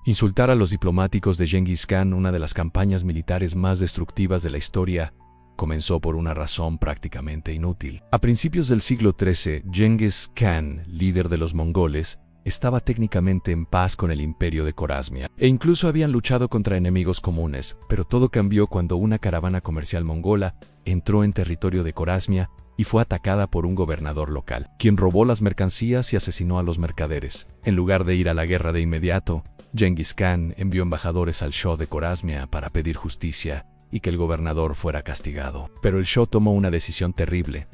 Insultar a los diplomáticos de Gengis Khan, una de las campañas militares más destructivas de la historia, comenzó por una razón prácticamente inútil. A principios del siglo XIII, Gengis Khan, líder de los mongoles, estaba técnicamente en paz con el imperio de Corasmia, e incluso habían luchado contra enemigos comunes, pero todo cambió cuando una caravana comercial mongola entró en territorio de Corasmia y fue atacada por un gobernador local, quien robó las mercancías y asesinó a los mercaderes. En lugar de ir a la guerra de inmediato, Gengis Khan envió embajadores al Shah de Corasmia para pedir justicia y que el gobernador fuera castigado. Pero el Shah tomó una decisión terrible.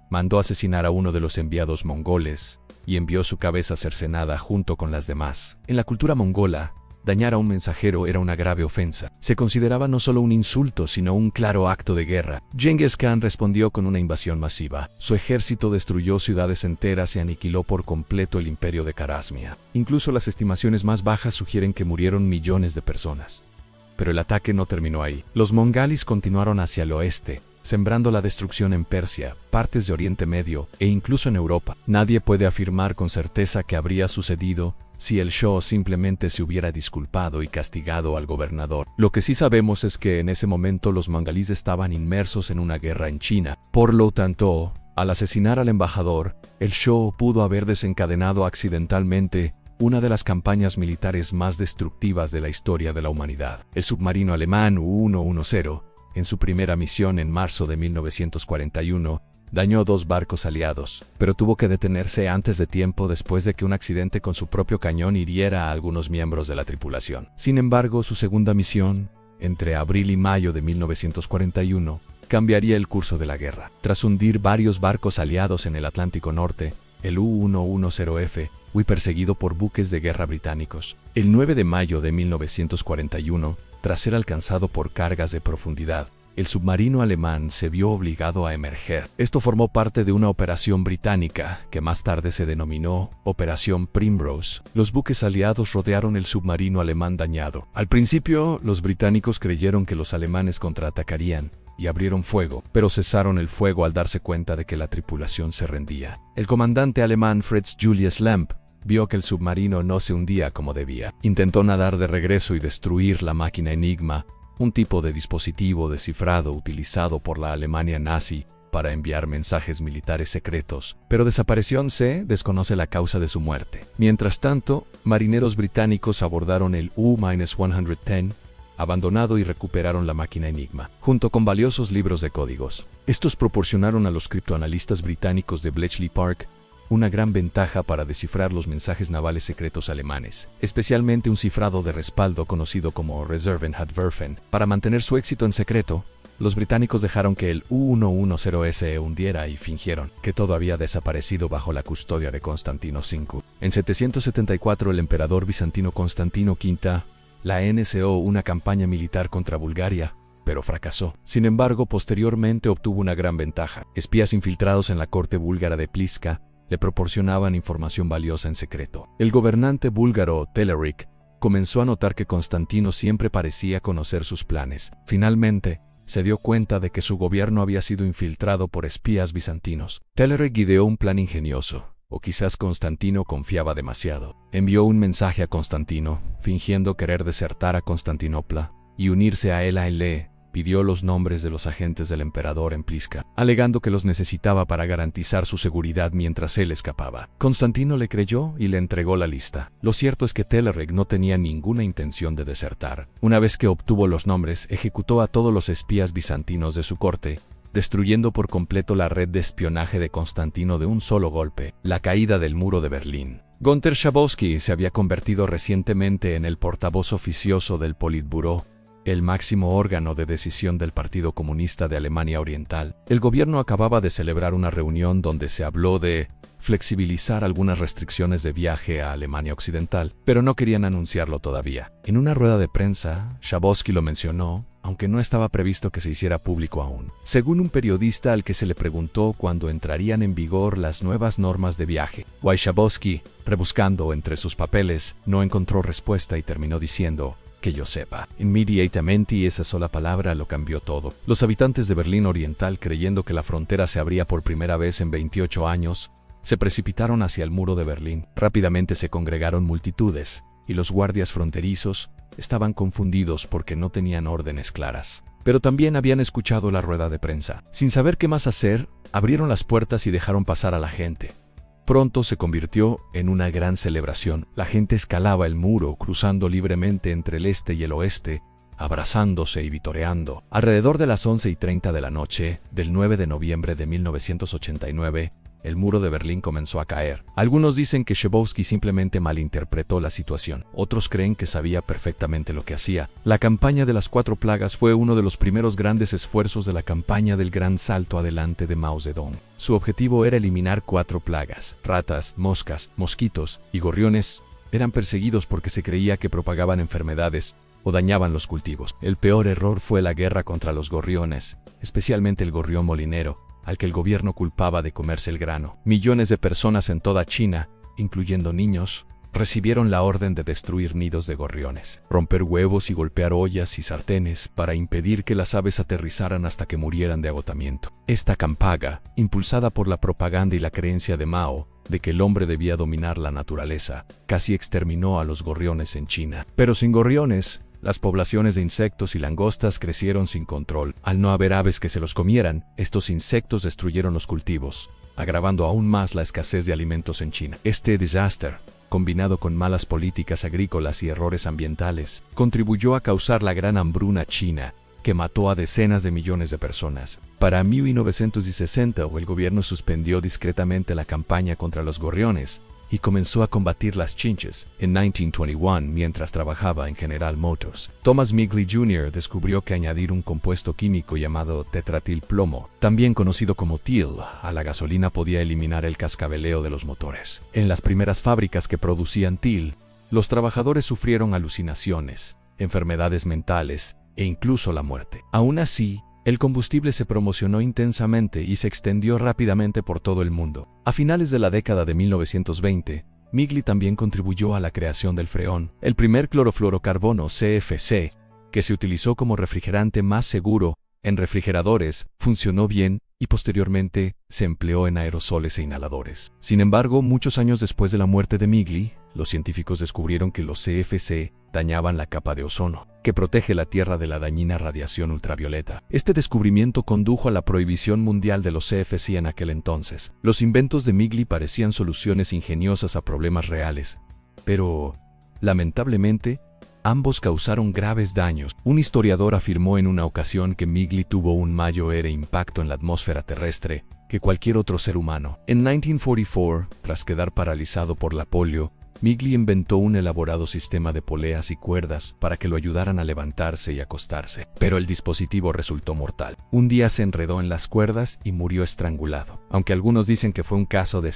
Mandó asesinar a uno de los enviados mongoles y envió su cabeza cercenada junto con las demás. En la cultura mongola, dañar a un mensajero era una grave ofensa. Se consideraba no solo un insulto, sino un claro acto de guerra. Gengis Khan respondió con una invasión masiva. Su ejército destruyó ciudades enteras y aniquiló por completo el imperio de Corasmia. Incluso las estimaciones más bajas sugieren que murieron millones de personas. Pero el ataque no terminó ahí. Los mongoles continuaron hacia el oeste, sembrando la destrucción en Persia, partes de Oriente Medio e incluso en Europa. Nadie puede afirmar con certeza qué habría sucedido si el Shah simplemente se hubiera disculpado y castigado al gobernador. Lo que sí sabemos es que en ese momento los mongoles estaban inmersos en una guerra en China. Por lo tanto, al asesinar al embajador, el Shah pudo haber desencadenado accidentalmente una de las campañas militares más destructivas de la historia de la humanidad. El submarino alemán U-110, en su primera misión en marzo de 1941, dañó 2 barcos aliados, pero tuvo que detenerse antes de tiempo después de que un accidente con su propio cañón hiriera a algunos miembros de la tripulación. Sin embargo, su segunda misión, entre abril y mayo de 1941, cambiaría el curso de la guerra. Tras hundir varios barcos aliados en el Atlántico Norte, el U-110F fue perseguido por buques de guerra británicos. El 9 de mayo de 1941, tras ser alcanzado por cargas de profundidad, el submarino alemán se vio obligado a emerger. Esto formó parte de una operación británica que más tarde se denominó Operación Primrose. Los buques aliados rodearon el submarino alemán dañado. Al principio, los británicos creyeron que los alemanes contraatacarían y abrieron fuego, pero cesaron el fuego al darse cuenta de que la tripulación se rendía. El comandante alemán Fritz Julius Lemp vio que el submarino no se hundía como debía. Intentó nadar de regreso y destruir la máquina Enigma, un tipo de dispositivo descifrado utilizado por la Alemania nazi para enviar mensajes militares secretos, pero desapareció. Se desconoce la causa de su muerte. Mientras tanto, marineros británicos abordaron el U-110, abandonado, y recuperaron la máquina Enigma, junto con valiosos libros de códigos. Estos proporcionaron a los criptoanalistas británicos de Bletchley Park una gran ventaja para descifrar los mensajes navales secretos alemanes, especialmente un cifrado de respaldo conocido como Reserven Handwerfen. Para mantener su éxito en secreto, los británicos dejaron que el U-110 se hundiera y fingieron que todo había desaparecido bajo la custodia de Constantino V. En 774, el emperador bizantino Constantino V la NCO una campaña militar contra Bulgaria, pero fracasó. Sin embargo, posteriormente obtuvo una gran ventaja. Espías infiltrados en la corte búlgara de Pliska le proporcionaban información valiosa en secreto. El gobernante búlgaro Telerik comenzó a notar que Constantino siempre parecía conocer sus planes. Finalmente, se dio cuenta de que su gobierno había sido infiltrado por espías bizantinos. Telerik ideó un plan ingenioso. O quizás Constantino confiaba demasiado. Envió un mensaje a Constantino, fingiendo querer desertar a Constantinopla y unirse a él. Le pidió los nombres de los agentes del emperador en Pliska, alegando que los necesitaba para garantizar su seguridad mientras él escapaba. Constantino le creyó y le entregó la lista. Lo cierto es que Telerik no tenía ninguna intención de desertar. Una vez que obtuvo los nombres, ejecutó a todos los espías bizantinos de su corte, destruyendo por completo la red de espionaje de Constantino de un solo golpe. La caída del muro de Berlín. Günter Schabowski se había convertido recientemente en el portavoz oficioso del Politburó, el máximo órgano de decisión del Partido Comunista de Alemania Oriental. El gobierno acababa de celebrar una reunión donde se habló de flexibilizar algunas restricciones de viaje a Alemania Occidental, pero no querían anunciarlo todavía. En una rueda de prensa, Schabowski lo mencionó, aunque no estaba previsto que se hiciera público aún. Según un periodista al que se le preguntó cuándo entrarían en vigor las nuevas normas de viaje, Schabowski, rebuscando entre sus papeles, no encontró respuesta y terminó diciendo: que yo sepa. Inmediatamente esa sola palabra lo cambió todo. Los habitantes de Berlín Oriental, creyendo que la frontera se abría por primera vez en 28 años, se precipitaron hacia el muro de Berlín. Rápidamente se congregaron multitudes, y los guardias fronterizos estaban confundidos porque no tenían órdenes claras. Pero también habían escuchado la rueda de prensa. Sin saber qué más hacer, abrieron las puertas y dejaron pasar a la gente. Pronto se convirtió en una gran celebración. La gente escalaba el muro, cruzando libremente entre el este y el oeste, abrazándose y vitoreando. Alrededor de las 11:30 de la noche del 9 de noviembre de 1989, el muro de Berlín comenzó a caer. Algunos dicen que Schabowski simplemente malinterpretó la situación. Otros creen que sabía perfectamente lo que hacía. La campaña de las 4 plagas fue uno de los primeros grandes esfuerzos de la campaña del gran salto adelante de Mao Zedong. Su objetivo era eliminar 4 plagas. Ratas, moscas, mosquitos y gorriones eran perseguidos porque se creía que propagaban enfermedades o dañaban los cultivos. El peor error fue la guerra contra los gorriones, especialmente el gorrión molinero, al que el gobierno culpaba de comerse el grano. Millones de personas en toda China, incluyendo niños, recibieron la orden de destruir nidos de gorriones, romper huevos y golpear ollas y sartenes para impedir que las aves aterrizaran hasta que murieran de agotamiento. Esta campaña, impulsada por la propaganda y la creencia de Mao de que el hombre debía dominar la naturaleza, casi exterminó a los gorriones en China. Pero sin gorriones, las poblaciones de insectos y langostas crecieron sin control. Al no haber aves que se los comieran, estos insectos destruyeron los cultivos, agravando aún más la escasez de alimentos en China. Este desastre, combinado con malas políticas agrícolas y errores ambientales, contribuyó a causar la gran hambruna china, que mató a decenas de millones de personas. Para 1960, el gobierno suspendió discretamente la campaña contra los gorriones y comenzó a combatir las chinches. En 1921, mientras trabajaba en General Motors, Thomas Migley Jr. descubrió que añadir un compuesto químico llamado tetratilplomo, también conocido como TIL, a la gasolina podía eliminar el cascabeleo de los motores. En las primeras fábricas que producían TIL, los trabajadores sufrieron alucinaciones, enfermedades mentales e incluso la muerte. Aún así, el combustible se promocionó intensamente y se extendió rápidamente por todo el mundo. A finales de la década de 1920, Migley también contribuyó a la creación del freón, el primer clorofluorocarbono CFC, que se utilizó como refrigerante más seguro en refrigeradores, funcionó bien y posteriormente se empleó en aerosoles e inhaladores. Sin embargo, muchos años después de la muerte de Migley, los científicos descubrieron que los CFC dañaban la capa de ozono, que protege la Tierra de la dañina radiación ultravioleta. Este descubrimiento condujo a la prohibición mundial de los CFC en aquel entonces. Los inventos de Migley parecían soluciones ingeniosas a problemas reales, pero, lamentablemente, ambos causaron graves daños. Un historiador afirmó en una ocasión que Migley tuvo un mayor impacto en la atmósfera terrestre que cualquier otro ser humano. En 1944, tras quedar paralizado por la polio, Migley inventó un elaborado sistema de poleas y cuerdas para que lo ayudaran a levantarse y acostarse. Pero el dispositivo resultó mortal. Un día se enredó en las cuerdas y murió estrangulado. Aunque algunos dicen que fue un caso de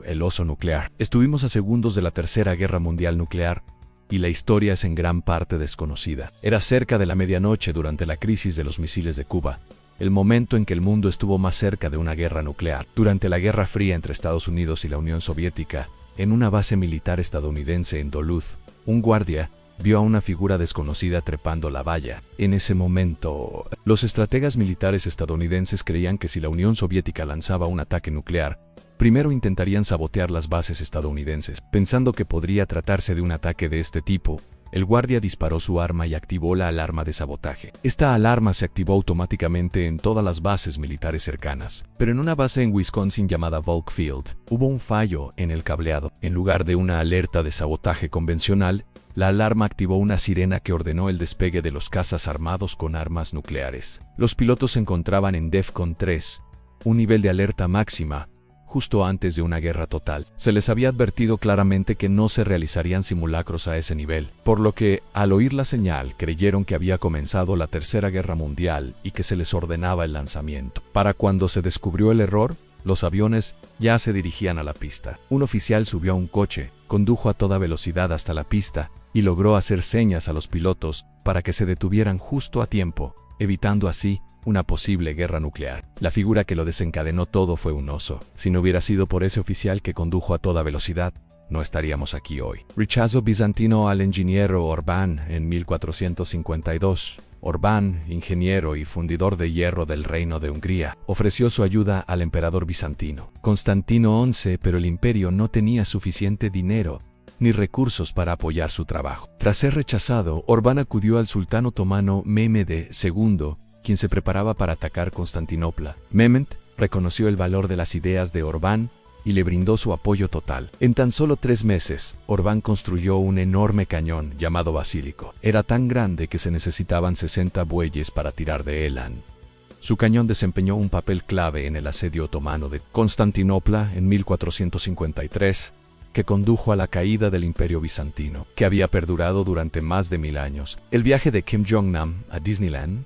el oso nuclear. Estuvimos a segundos de la Tercera Guerra Mundial nuclear, y la historia es en gran parte desconocida. Era cerca de la medianoche durante la crisis de los misiles de Cuba, el momento en que el mundo estuvo más cerca de una guerra nuclear. Durante la Guerra Fría entre Estados Unidos y la Unión Soviética, en una base militar estadounidense en Duluth, un guardia vio a una figura desconocida trepando la valla. En ese momento, los estrategas militares estadounidenses creían que si la Unión Soviética lanzaba un ataque nuclear, primero intentarían sabotear las bases estadounidenses. Pensando que podría tratarse de un ataque de este tipo, el guardia disparó su arma y activó la alarma de sabotaje. Esta alarma se activó automáticamente en todas las bases militares cercanas, pero en una base en Wisconsin llamada Volk Field, hubo un fallo en el cableado. En lugar de una alerta de sabotaje convencional, la alarma activó una sirena que ordenó el despegue de los cazas armados con armas nucleares. Los pilotos se encontraban en DEFCON 3, un nivel de alerta máxima, justo antes de una guerra total. Se les había advertido claramente que no se realizarían simulacros a ese nivel, por lo que, al oír la señal, creyeron que había comenzado la Tercera Guerra Mundial y que se les ordenaba el lanzamiento. Para cuando se descubrió el error, los aviones ya se dirigían a la pista. Un oficial subió a un coche, condujo a toda velocidad hasta la pista y logró hacer señas a los pilotos para que se detuvieran justo a tiempo, evitando así una posible guerra nuclear. La figura que lo desencadenó todo fue un oso. Si no hubiera sido por ese oficial que condujo a toda velocidad, no estaríamos aquí hoy. Richazo bizantino al ingeniero Orbán en 1452. Orbán, ingeniero y fundidor de hierro del Reino de Hungría, ofreció su ayuda al emperador bizantino Constantino XI, pero el imperio no tenía suficiente dinero ni recursos para apoyar su trabajo. Tras ser rechazado, Orbán acudió al sultán otomano Mehmed II, quien se preparaba para atacar Constantinopla. Mehmed reconoció el valor de las ideas de Orbán y le brindó su apoyo total. En tan solo 3 meses, Orbán construyó un enorme cañón llamado Basílico. Era tan grande que se necesitaban 60 bueyes para tirar de él. Su cañón desempeñó un papel clave en el asedio otomano de Constantinopla en 1453, que condujo a la caída del Imperio Bizantino, que había perdurado durante más de 1000 años. El viaje de Kim Jong-nam a Disneyland.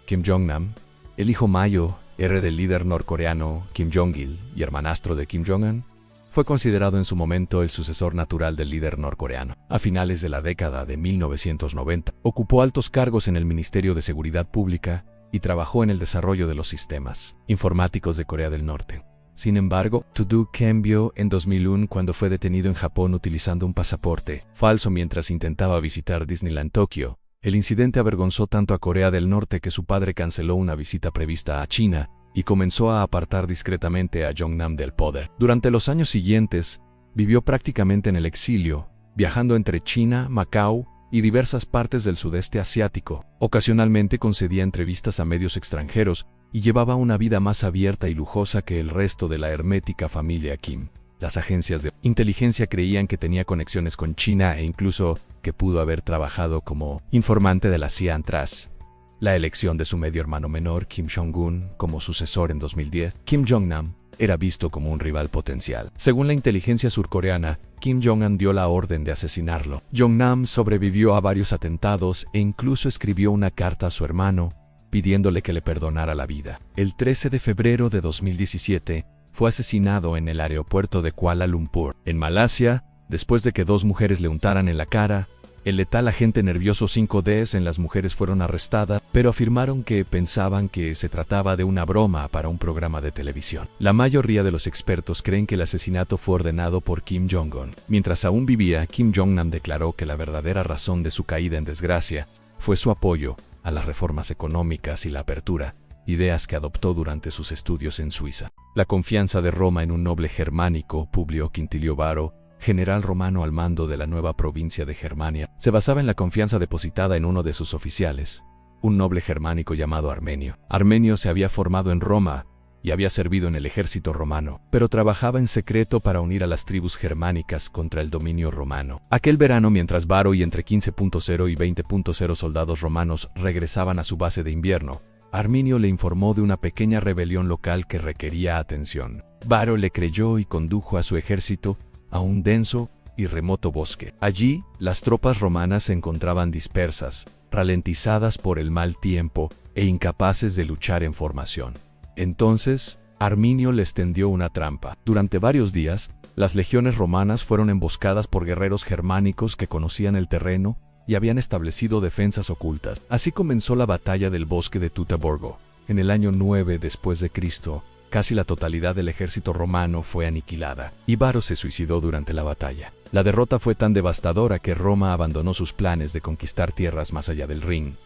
Kim Jong-nam, el hijo mayo del líder norcoreano Kim Jong-il y hermanastro de Kim Jong-un, fue considerado en su momento el sucesor natural del líder norcoreano. A finales de la década de 1990, ocupó altos cargos en el Ministerio de Seguridad Pública y trabajó en el desarrollo de los sistemas informáticos de Corea del Norte. Sin embargo, todo cambió en 2001 cuando fue detenido en Japón utilizando un pasaporte falso mientras intentaba visitar Disneyland Tokio. El incidente avergonzó tanto a Corea del Norte que su padre canceló una visita prevista a China y comenzó a apartar discretamente a Jong-nam del poder. Durante los años siguientes, vivió prácticamente en el exilio, viajando entre China, Macao y diversas partes del sudeste asiático. Ocasionalmente concedía entrevistas a medios extranjeros y llevaba una vida más abierta y lujosa que el resto de la hermética familia Kim. Las agencias de inteligencia creían que tenía conexiones con China e incluso que pudo haber trabajado como informante de la CIA tras la elección de su medio hermano menor, Kim Jong-un, como sucesor en 2010. Kim Jong-nam era visto como un rival potencial. Según la inteligencia surcoreana, Kim Jong-un dio la orden de asesinarlo. Jong-nam sobrevivió a varios atentados e incluso escribió una carta a su hermano, pidiéndole que le perdonara la vida. El 13 de febrero de 2017, fue asesinado en el aeropuerto de Kuala Lumpur, en Malasia, después de que 2 mujeres le untaran en la cara. El letal agente nervioso 5D en las mujeres fueron arrestadas, pero afirmaron que pensaban que se trataba de una broma para un programa de televisión. La mayoría de los expertos creen que el asesinato fue ordenado por Kim Jong-un. Mientras aún vivía, Kim Jong-nam declaró que la verdadera razón de su caída en desgracia fue su apoyo a las reformas económicas y la apertura, ideas que adoptó durante sus estudios en Suiza. La confianza de Roma en un noble germánico, Publio Quintilio Varo, general romano al mando de la nueva provincia de Germania, se basaba en la confianza depositada en uno de sus oficiales, un noble germánico llamado Armenio. Armenio se había formado en Roma y había servido en el ejército romano, pero trabajaba en secreto para unir a las tribus germánicas contra el dominio romano. Aquel verano, mientras Varo y entre 15.0 y 20.0 soldados romanos regresaban a su base de invierno, Arminio le informó de una pequeña rebelión local que requería atención. Varo le creyó y condujo a su ejército a un denso y remoto bosque. Allí, las tropas romanas se encontraban dispersas, ralentizadas por el mal tiempo e incapaces de luchar en formación. Entonces, Arminio les tendió una trampa. Durante varios días, las legiones romanas fueron emboscadas por guerreros germánicos que conocían el terreno y habían establecido defensas ocultas. Así comenzó la batalla del bosque de Teutoburgo. En el año 9 después de Cristo, casi la totalidad del ejército romano fue aniquilada, y Varo se suicidó durante la batalla. La derrota fue tan devastadora que Roma abandonó sus planes de conquistar tierras más allá del Rin.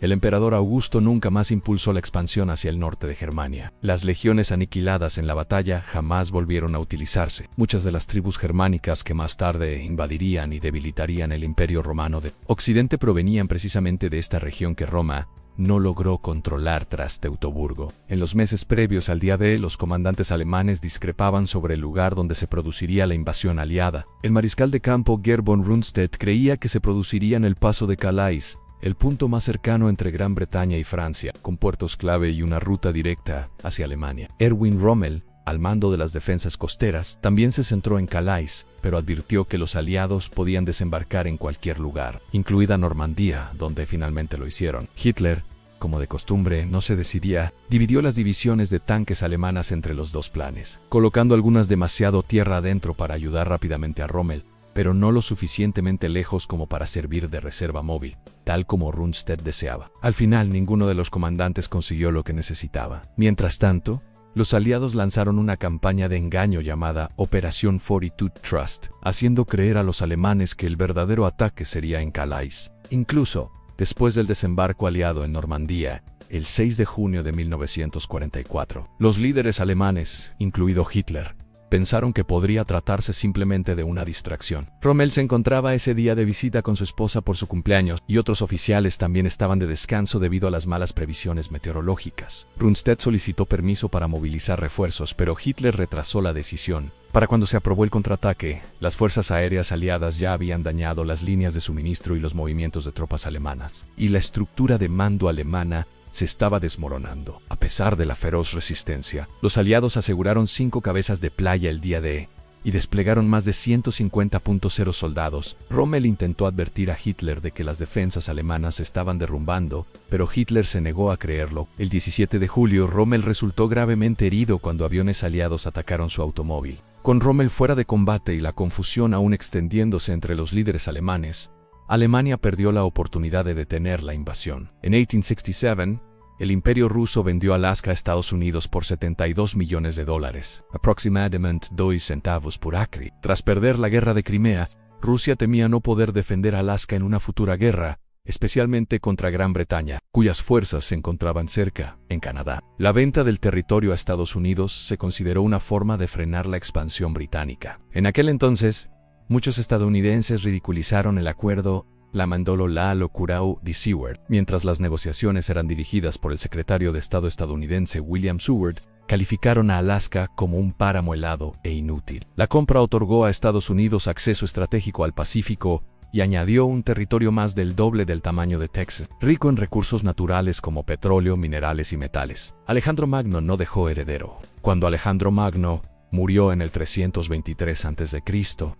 El emperador Augusto nunca más impulsó la expansión hacia el norte de Germania. Las legiones aniquiladas en la batalla jamás volvieron a utilizarse. Muchas de las tribus germánicas que más tarde invadirían y debilitarían el Imperio Romano de Occidente provenían precisamente de esta región que Roma no logró controlar tras Teutoburgo. En los meses previos al día D, los comandantes alemanes discrepaban sobre el lugar donde se produciría la invasión aliada. El mariscal de campo Gerd von Rundstedt creía que se produciría en el paso de Calais, el punto más cercano entre Gran Bretaña y Francia, con puertos clave y una ruta directa hacia Alemania. Erwin Rommel, al mando de las defensas costeras, también se centró en Calais, pero advirtió que los aliados podían desembarcar en cualquier lugar, incluida Normandía, donde finalmente lo hicieron. Hitler, como de costumbre, no se decidía, dividió las divisiones de tanques alemanas entre los dos planes, colocando algunas demasiado tierra adentro para ayudar rápidamente a Rommel, pero no lo suficientemente lejos como para servir de reserva móvil, tal como Rundstedt deseaba. Al final, ninguno de los comandantes consiguió lo que necesitaba. Mientras tanto, los aliados lanzaron una campaña de engaño llamada Operación Fortitude Trust, haciendo creer a los alemanes que el verdadero ataque sería en Calais. Incluso, después del desembarco aliado en Normandía, el 6 de junio de 1944, los líderes alemanes, incluido Hitler, pensaron que podría tratarse simplemente de una distracción. Rommel se encontraba ese día de visita con su esposa por su cumpleaños y otros oficiales también estaban de descanso debido a las malas previsiones meteorológicas. Rundstedt solicitó permiso para movilizar refuerzos, pero Hitler retrasó la decisión. Para cuando se aprobó el contraataque, las fuerzas aéreas aliadas ya habían dañado las líneas de suministro y los movimientos de tropas alemanas, y la estructura de mando alemana se estaba desmoronando. A pesar de la feroz resistencia, los aliados aseguraron 5 cabezas de playa el día D y desplegaron más de 150.0 soldados. Rommel intentó advertir a Hitler de que las defensas alemanas se estaban derrumbando, pero Hitler se negó a creerlo. El 17 de julio, Rommel resultó gravemente herido cuando aviones aliados atacaron su automóvil. Con Rommel fuera de combate y la confusión aún extendiéndose entre los líderes alemanes, Alemania perdió la oportunidad de detener la invasión. En 1867, el Imperio ruso vendió Alaska a Estados Unidos por $72 millones, aproximadamente 2 centavos por acre. Tras perder la guerra de Crimea, Rusia temía no poder defender Alaska en una futura guerra, especialmente contra Gran Bretaña, cuyas fuerzas se encontraban cerca, en Canadá. La venta del territorio a Estados Unidos se consideró una forma de frenar la expansión británica. En aquel entonces, muchos estadounidenses ridiculizaron el acuerdo llamándolo la locura de Seward. Mientras las negociaciones eran dirigidas por el secretario de Estado estadounidense William Seward, calificaron a Alaska como un páramo helado e inútil. La compra otorgó a Estados Unidos acceso estratégico al Pacífico y añadió un territorio más del doble del tamaño de Texas, rico en recursos naturales como petróleo, minerales y metales. Alejandro Magno no dejó heredero. Cuando Alejandro Magno murió en el 323 a.C.,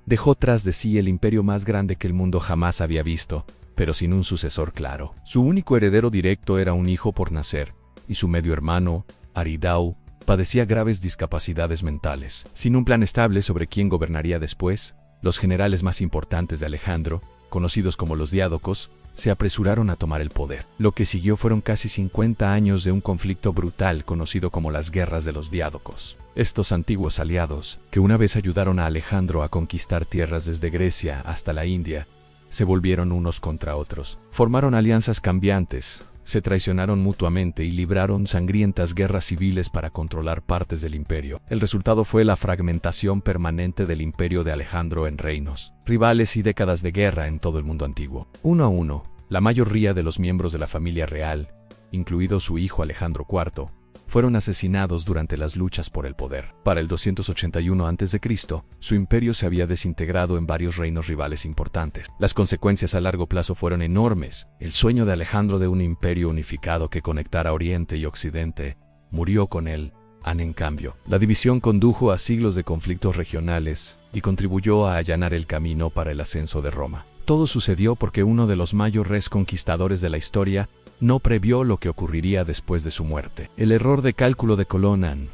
dejó tras de sí el imperio más grande que el mundo jamás había visto, pero sin un sucesor claro. Su único heredero directo era un hijo por nacer, y su medio hermano, Aridau, padecía graves discapacidades mentales. Sin un plan estable sobre quién gobernaría después, los generales más importantes de Alejandro, conocidos como los diádocos, se apresuraron a tomar el poder. Lo que siguió fueron casi 50 años de un conflicto brutal conocido como las Guerras de los Diádocos. Estos antiguos aliados, que una vez ayudaron a Alejandro a conquistar tierras desde Grecia hasta la India, se volvieron unos contra otros. Formaron alianzas cambiantes, se traicionaron mutuamente y libraron sangrientas guerras civiles para controlar partes del imperio. El resultado fue la fragmentación permanente del imperio de Alejandro en reinos, rivales y décadas de guerra en todo el mundo antiguo. Uno a uno, la mayoría de los miembros de la familia real, incluido su hijo Alejandro IV, fueron asesinados durante las luchas por el poder. Para el 281 a.C., su imperio se había desintegrado en varios reinos rivales importantes. Las consecuencias a largo plazo fueron enormes. El sueño de Alejandro de un imperio unificado que conectara Oriente y Occidente murió con él. En cambio, la división condujo a siglos de conflictos regionales y contribuyó a allanar el camino para el ascenso de Roma. Todo sucedió porque uno de los mayores conquistadores de la historia no previó lo que ocurriría después de su muerte. El error de cálculo de Colón.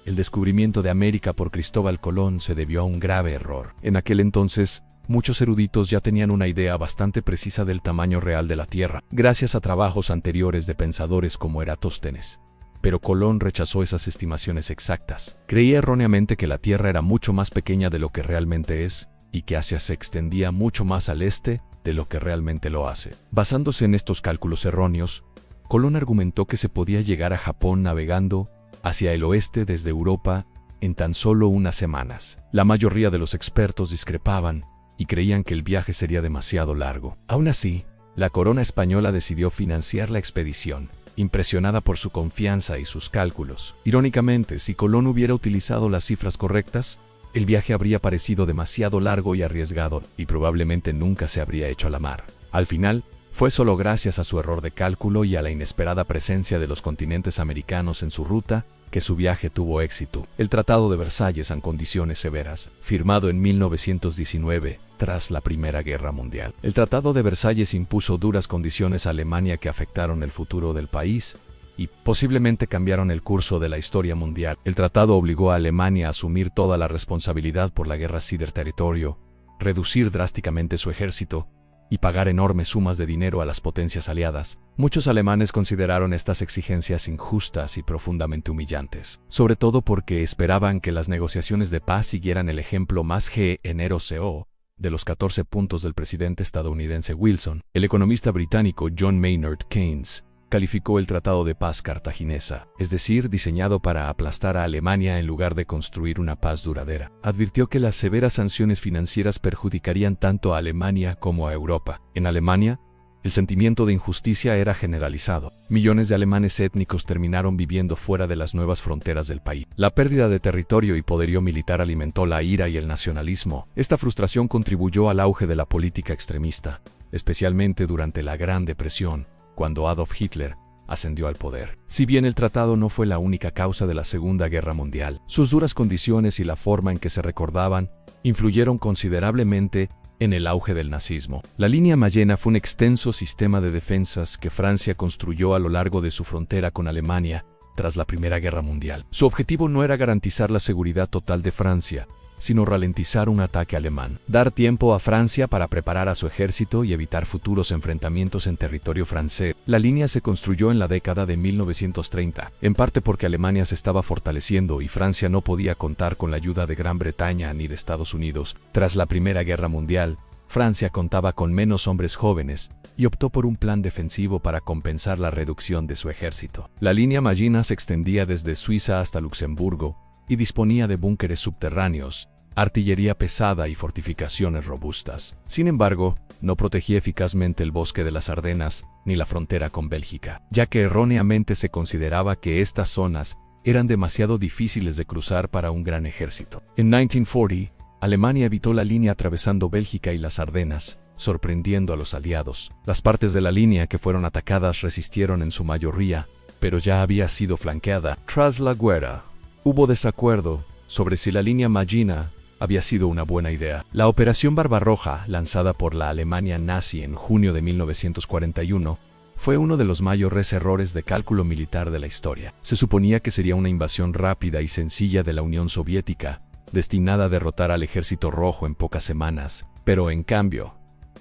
El descubrimiento de América por Cristóbal Colón se debió a un grave error. En aquel entonces, muchos eruditos ya tenían una idea bastante precisa del tamaño real de la Tierra, gracias a trabajos anteriores de pensadores como Eratóstenes. Pero Colón rechazó esas estimaciones exactas. Creía erróneamente que la Tierra era mucho más pequeña de lo que realmente es, y que Asia se extendía mucho más al este de lo que realmente lo hace. Basándose en estos cálculos erróneos, Colón argumentó que se podía llegar a Japón navegando hacia el oeste desde Europa en tan solo unas semanas. La mayoría de los expertos discrepaban y creían que el viaje sería demasiado largo. Aún así, la corona española decidió financiar la expedición, impresionada por su confianza y sus cálculos. Irónicamente, si Colón hubiera utilizado las cifras correctas, el viaje habría parecido demasiado largo y arriesgado, y probablemente nunca se habría hecho a la mar. Al final, fue solo gracias a su error de cálculo y a la inesperada presencia de los continentes americanos en su ruta que su viaje tuvo éxito. El Tratado de Versalles en condiciones severas, firmado en 1919, tras la Primera Guerra Mundial. El Tratado de Versalles impuso duras condiciones a Alemania que afectaron el futuro del país y posiblemente cambiaron el curso de la historia mundial. El tratado obligó a Alemania a asumir toda la responsabilidad por la guerra del territorio, reducir drásticamente su ejército y pagar enormes sumas de dinero a las potencias aliadas. Muchos alemanes consideraron estas exigencias injustas y profundamente humillantes, sobre todo porque esperaban que las negociaciones de paz siguieran el ejemplo más generoso de los 14 puntos del presidente estadounidense Wilson. El economista británico John Maynard Keynes calificó el Tratado de Paz Cartaginesa, es decir, diseñado para aplastar a Alemania en lugar de construir una paz duradera. Advirtió que las severas sanciones financieras perjudicarían tanto a Alemania como a Europa. En Alemania, el sentimiento de injusticia era generalizado. Millones de alemanes étnicos terminaron viviendo fuera de las nuevas fronteras del país. La pérdida de territorio y poderío militar alimentó la ira y el nacionalismo. Esta frustración contribuyó al auge de la política extremista, especialmente durante la Gran Depresión, cuando Adolf Hitler ascendió al poder. Si bien el tratado no fue la única causa de la Segunda Guerra Mundial, sus duras condiciones y la forma en que se recordaban influyeron considerablemente en el auge del nazismo. La línea Maginot fue un extenso sistema de defensas que Francia construyó a lo largo de su frontera con Alemania tras la Primera Guerra Mundial. Su objetivo no era garantizar la seguridad total de Francia, sino ralentizar un ataque alemán, dar tiempo a Francia para preparar a su ejército y evitar futuros enfrentamientos en territorio francés. La línea se construyó en la década de 1930, en parte porque Alemania se estaba fortaleciendo y Francia no podía contar con la ayuda de Gran Bretaña ni de Estados Unidos. Tras la Primera Guerra Mundial, Francia contaba con menos hombres jóvenes y optó por un plan defensivo para compensar la reducción de su ejército. La línea Maginot se extendía desde Suiza hasta Luxemburgo y disponía de búnkeres subterráneos, artillería pesada y fortificaciones robustas. Sin embargo, no protegía eficazmente el bosque de las Ardenas ni la frontera con Bélgica, ya que erróneamente se consideraba que estas zonas eran demasiado difíciles de cruzar para un gran ejército. En 1940, Alemania evitó la línea atravesando Bélgica y las Ardenas, sorprendiendo a los aliados. Las partes de la línea que fueron atacadas resistieron en su mayoría, pero ya había sido flanqueada. Tras la guerra, hubo desacuerdo sobre si la línea Maginot había sido una buena idea. La Operación Barbarroja, lanzada por la Alemania nazi en junio de 1941, fue uno de los mayores errores de cálculo militar de la historia. Se suponía que sería una invasión rápida y sencilla de la Unión Soviética, destinada a derrotar al Ejército Rojo en pocas semanas, pero en cambio,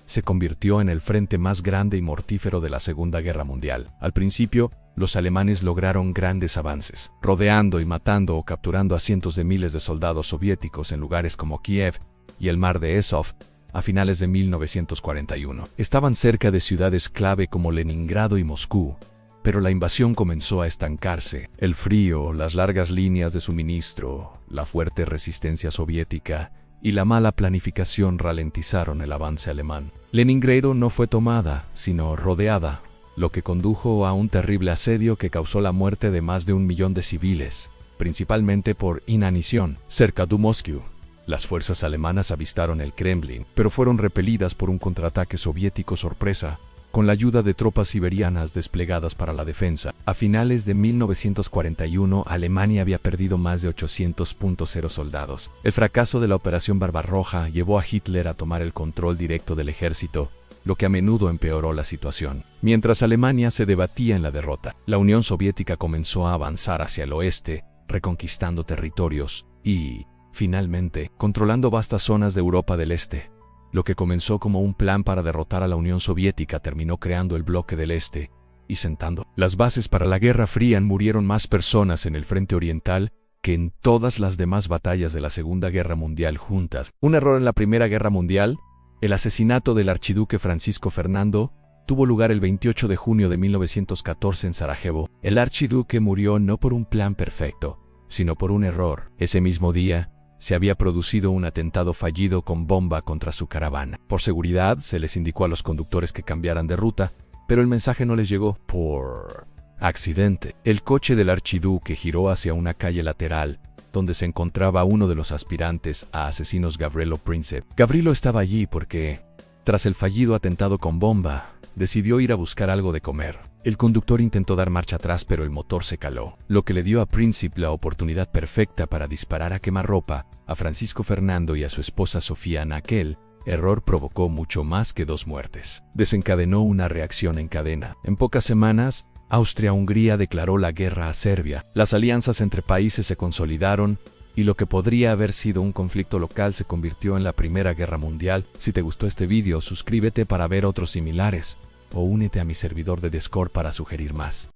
se convirtió en el frente más grande y mortífero de la Segunda Guerra Mundial. Al principio, los alemanes lograron grandes avances, rodeando y matando o capturando a cientos de miles de soldados soviéticos en lugares como Kiev y el mar de Azov a finales de 1941. Estaban cerca de ciudades clave como Leningrado y Moscú, pero la invasión comenzó a estancarse. El frío, las largas líneas de suministro, la fuerte resistencia soviética y la mala planificación ralentizaron el avance alemán. Leningrado no fue tomada, sino rodeada, lo que condujo a un terrible asedio que causó la muerte de más de 1 millón de civiles, principalmente por inanición. Cerca de Moscú, las fuerzas alemanas avistaron el Kremlin, pero fueron repelidas por un contraataque soviético sorpresa, con la ayuda de tropas siberianas desplegadas para la defensa. A finales de 1941, Alemania había perdido más de 800.0 soldados. El fracaso de la Operación Barbarroja llevó a Hitler a tomar el control directo del ejército, lo que a menudo empeoró la situación. Mientras Alemania se debatía en la derrota, la Unión Soviética comenzó a avanzar hacia el oeste, reconquistando territorios y, finalmente, controlando vastas zonas de Europa del Este. Lo que comenzó como un plan para derrotar a la Unión Soviética terminó creando el bloque del Este y sentando las bases para la Guerra Fría. Murieron más personas en el frente oriental que en todas las demás batallas de la Segunda Guerra Mundial juntas. Un error en la Primera Guerra Mundial. El asesinato del archiduque Francisco Fernando tuvo lugar el 28 de junio de 1914 en Sarajevo. El archiduque murió no por un plan perfecto, sino por un error. Ese mismo día, se había producido un atentado fallido con bomba contra su caravana. Por seguridad, se les indicó a los conductores que cambiaran de ruta, pero el mensaje no les llegó. Por accidente, el coche del archiduque giró hacia una calle lateral, donde se encontraba uno de los aspirantes a asesinos, Gavrilo Princip. Gavrilo estaba allí porque, tras el fallido atentado con bomba, decidió ir a buscar algo de comer. El conductor intentó dar marcha atrás, pero el motor se caló, lo que le dio a Princip la oportunidad perfecta para disparar a quemarropa a Francisco Fernando y a su esposa Sofía. Aquel error provocó mucho más que 2 muertes. Desencadenó una reacción en cadena. En pocas semanas, Austria-Hungría declaró la guerra a Serbia. Las alianzas entre países se consolidaron y lo que podría haber sido un conflicto local se convirtió en la Primera Guerra Mundial. Si te gustó este video, suscríbete para ver otros similares o únete a mi servidor de Discord para sugerir más.